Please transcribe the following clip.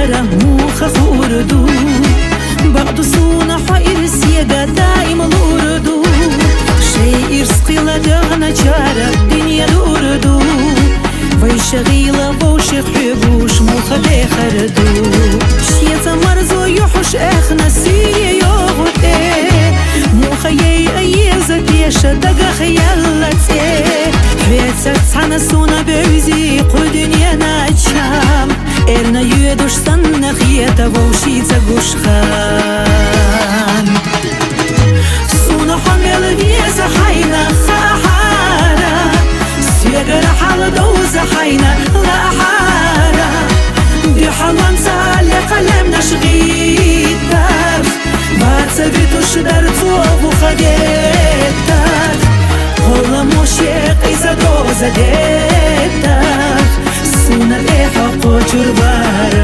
نچارة موخة خوردو بعد صونا حيرس يقا دايم الوردو شيء رزقي لدغ نچارة دنيا دوردو وي شغيلة بوشي حبوش موخة بخردو شيتا مرزو يحوش اخنا سيه يوغوتي موخة يأيزة بيشة دقا خيالتي حياتك تسعنا سونا بوزي قدنيا ناچام إرنا يدوش سنة خياتا ووشيتا قوشخان سونا حمل بيزا حينا خاحارة سيقر حال دوزا حينا لا حارة دي حلوان سالي قلم نشغيتك باتسبيتوش درتو وخديتك قول موشيق إذا دوزا ديتك سونا الإحق وجربارة